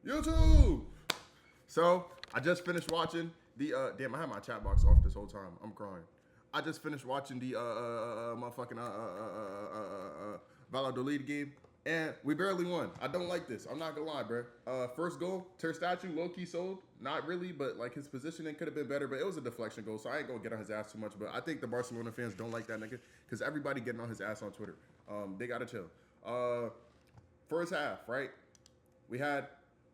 YouTube. So I just finished watching the damn. I had my chat box off this whole time. I'm crying. I just finished watching the motherfucking Valladolid game, and we barely won. I don't like this. I'm not gonna lie, bro. First goal, Ter statue, low key sold. Not really, but like his positioning could have been better. But it was a deflection goal, so I ain't gonna get on his ass too much. But I think the Barcelona fans don't like that nigga because everybody getting on his ass on Twitter. They gotta chill. First half, right? We had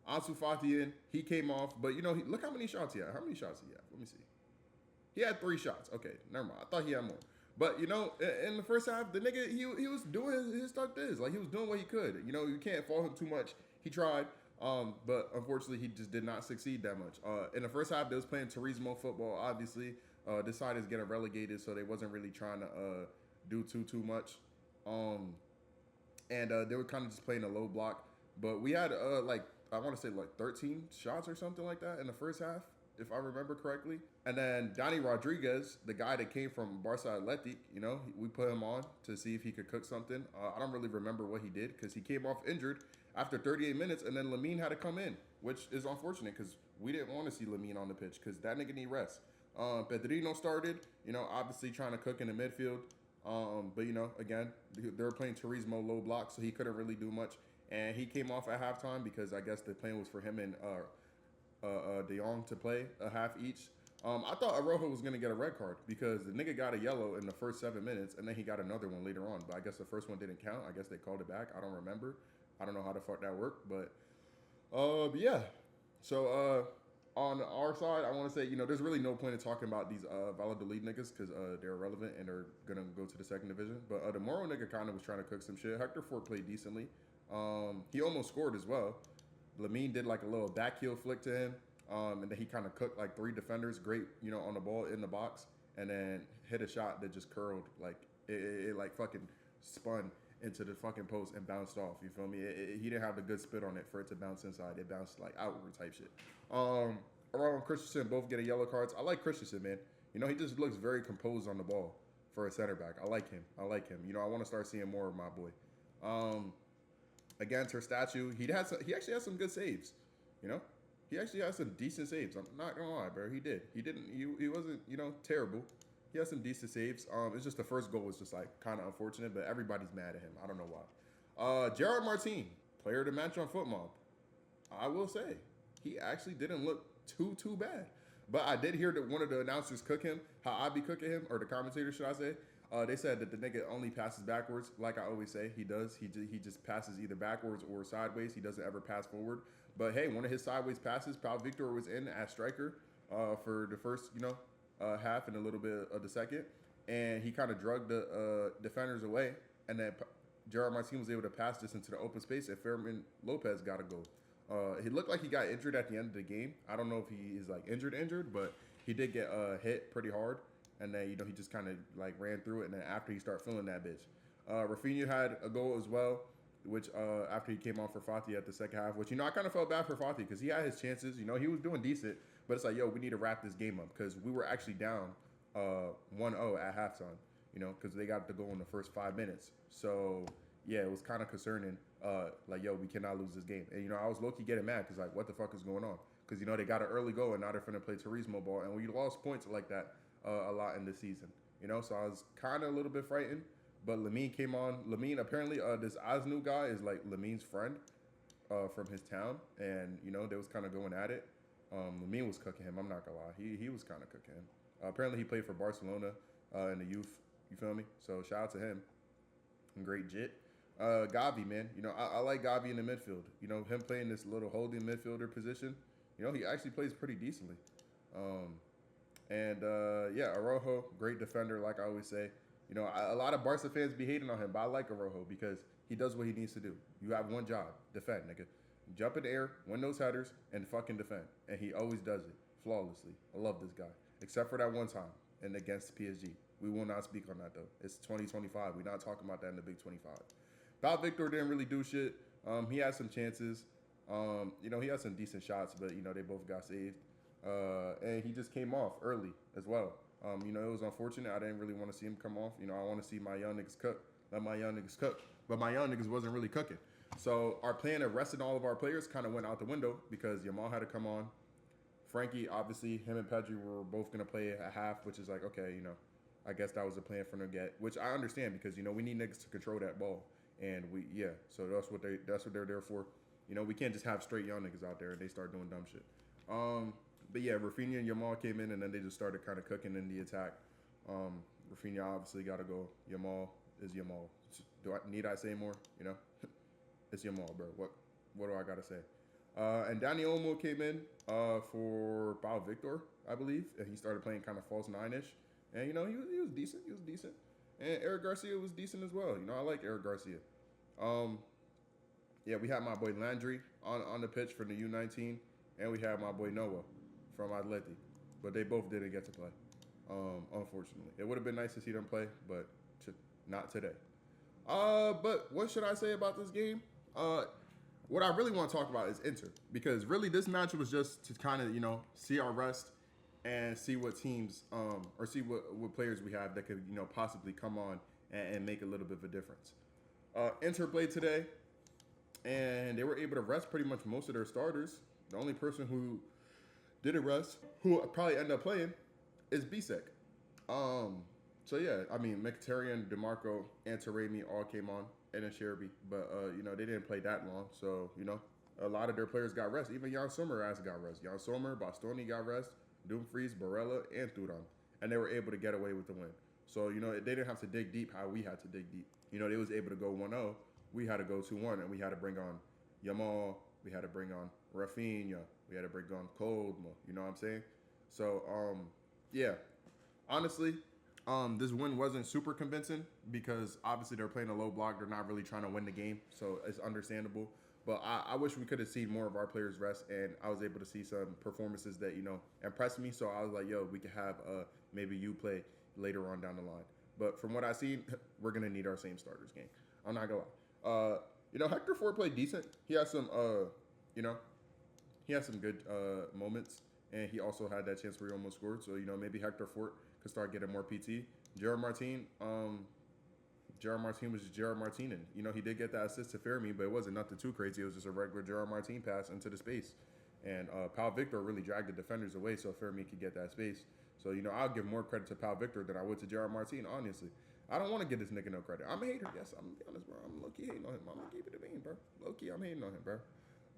Ansu Fati in. He came off, but look how many shots he had. How many shots he had? Let me see. He had 3 shots. Okay, never mind. I thought he had more. But in the first half, the nigga he was doing his stuff. Like he was doing what he could. You can't fault him too much. He tried, but unfortunately he just did not succeed that much. In the first half, they was playing Turismo football. Obviously, this side is getting relegated, so they wasn't really trying to do too much. And they were kind of just playing a low block. But we had like I want to say like 13 shots or something like that in the first half, if I remember correctly. And then Donny Rodriguez, the guy that came from Barca Athletic, we put him on to see if he could cook something. I don't really remember what he did because he came off injured after 38 minutes, and then Lamine had to come in, which is unfortunate because we didn't want to see Lamine on the pitch because that nigga need rest. Pedrino started, obviously trying to cook in the midfield. But again, they were playing Turismo low block, so he couldn't really do much. And he came off at halftime because I guess the plan was for him and De Jong to play a half each. I thought Arojo was going to get a red card because the nigga got a yellow in the first 7 minutes, and then he got another one later on. But I guess the first one didn't count. I guess they called it back. I don't remember. I don't know how the fuck that worked. But yeah. So on our side, I want to say, there's really no point in talking about these Valladolid niggas because they're irrelevant and they're going to go to the second division. But the Moro nigga kind of was trying to cook some shit. Hector Ford played decently. He almost scored as well. Lamine did like a little back heel flick to him. And then he kind of cooked like 3 defenders, great, on the ball in the box, and then hit a shot that just curled, like it like fucking spun into the fucking post and bounced off. You feel me? He didn't have a good spit on it for it to bounce inside. It bounced like outward type shit. Around Christensen both getting yellow cards. I like Christensen, man. He just looks very composed on the ball for a center back. I like him. I want to start seeing more of my boy. Against her statue, he actually has some good saves. He actually has some decent saves. I'm not gonna lie, bro. He did. He wasn't, terrible. He has some decent saves. It's just the first goal was just like kind of unfortunate, but everybody's mad at him. I don't know why. Gerard Martin, player of the match on FootMob. I will say he actually didn't look too bad. But I did hear that one of the announcers cook him, how I be cooking him, or the commentator, should I say. They said that the nigga only passes backwards. Like I always say, he does. He just passes either backwards or sideways. He doesn't ever pass forward. But hey, one of his sideways passes, Pau Victor was in as striker for the first, half and a little bit of the second. And he kind of drugged the defenders away. And then Gerard Martin was able to pass this into the open space, and Fermin Lopez got a goal. He looked like he got injured at the end of the game. I don't know if he is like injured, but he did get hit pretty hard. And then, he just kind of like ran through it. And then after he started feeling that bitch. Rafinha had a goal as well, which after he came on for Fati at the second half, which, I kind of felt bad for Fati because he had his chances. He was doing decent. But it's like, yo, we need to wrap this game up because we were actually down 1-0 at halftime, because they got the goal in the first 5 minutes. So, yeah, it was kind of concerning. Like, yo, we cannot lose this game. And, I was low-key getting mad because, like, what the fuck is going on? Because, they got an early goal and now they're finna play Turismo ball. And we lost points like that a lot in the season, so I was kind of a little bit frightened. But Lamine came on. Lamine, apparently, this Aznu guy is like Lamine's friend from his town, and they was kind of going at it. Lamine was cooking him. I'm not gonna lie, he was kind of cooking him. Apparently, he played for Barcelona in the youth. You feel me? So shout out to him. Great jit. Gavi, man. I like Gavi in the midfield. Him playing this little holding midfielder position. He actually plays pretty decently. And yeah, Arojo, great defender, like I always say. A lot of Barca fans be hating on him, but I like Arojo because he does what he needs to do. You have one job, defend, nigga. Jump in the air, win those headers, and fucking defend. And he always does it flawlessly. I love this guy, except for that one time and against PSG. We will not speak on that though. It's 2025. We're not talking about that in the Big 25. Pau Victor didn't really do shit. He had some chances. He had some decent shots, but they both got saved. And he just came off early as well. It was unfortunate. I didn't really want to see him come off. I want to see my young niggas cook. Let my young niggas cook. But my young niggas wasn't really cooking. So our plan of resting all of our players kind of went out the window because Yamal had to come on. Frankie, obviously, him and Pedri were both going to play a half, which is like, okay, I guess that was the plan for them to get, which I understand because, we need niggas to control that ball. And so that's what they're there for. We can't just have straight young niggas out there and they start doing dumb shit. But yeah, Rafinha and Yamal came in and then they just started kind of cooking in the attack. Rafinha obviously got to go. Yamal is Yamal. Need I say more? It's Yamal, bro. What do I got to say? And Danny Olmo came in for Pau Victor, I believe, and he started playing kind of false nine-ish. And, he was decent. He was decent. And Eric Garcia was decent as well. I like Eric Garcia. Yeah, we had my boy Landry on the pitch for the U19, and we had my boy Noah from Atleti. But they both didn't get to play, unfortunately. It would have been nice to see them play, but not today. But what should I say about this game? What I really want to talk about is Inter, because really this match was just to kind of, see our rest and see what teams, or see what players we have that could, possibly come on and make a little bit of a difference. Inter played today, and they were able to rest pretty much most of their starters. The only person who didn't rest, who probably ended up playing, is Bisek. So yeah, I mean, Mkhitaryan, DeMarco, and Taremi all came on, and then Sherby. But, they didn't play that long. So, a lot of their players got rest. Even Jan Sommer got rest. Jan Sommer, Bastoni got rest, Dumfries, Barella, and Thuram. And they were able to get away with the win. So, they didn't have to dig deep how we had to dig deep. They was able to go 1-0. We had to go 2-1, and we had to bring on Yamal. We had to bring on Rafinha. We had to bring on Coldma. You know what I'm saying? So, yeah. Honestly, this win wasn't super convincing because obviously they're playing a low block. They're not really trying to win the game, so it's understandable. But I wish we could have seen more of our players rest, and I was able to see some performances that, impressed me. So I was like, yo, we could have maybe you play later on down the line. But from what I've seen, we're going to need our same starters game. I'm not going to lie. Hector Ford played decent. He had some, he had some good moments, and he also had that chance where he almost scored. So, maybe Hector Ford could start getting more PT. Gerard Martin was just Gerard Martin. He did get that assist to Fermi, but it wasn't nothing too crazy. It was just a regular Gerard Martin pass into the space. And Pau Victor really dragged the defenders away so Fermi could get that space. So, I'll give more credit to Pau Victor than I would to Gerard Martin, honestly. I don't want to give this nigga no credit. I'm a hater. Yes, I'm going to be honest, bro. I'm low-key hating on him. I'm going to keep it a bean, bro. Low-key, I'm hating on him, bro.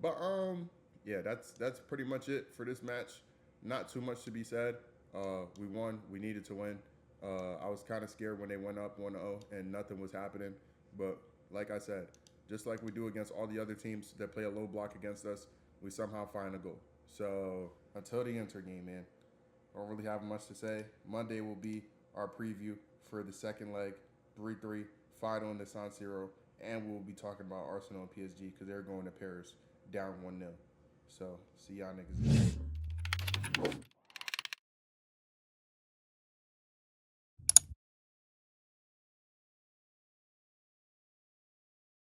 But, yeah, that's pretty much it for this match. Not too much to be said. We won. We needed to win. I was kind of scared when they went up 1-0 and nothing was happening. But like I said, just like we do against all the other teams that play a low block against us, we somehow find a goal. So until the Inter game, man, I don't really have much to say. Monday will be our preview for the second leg, 3-3, final in the San Siro. And we'll be talking about Arsenal and PSG because they're going to Paris down 1-0. So see y'all niggas.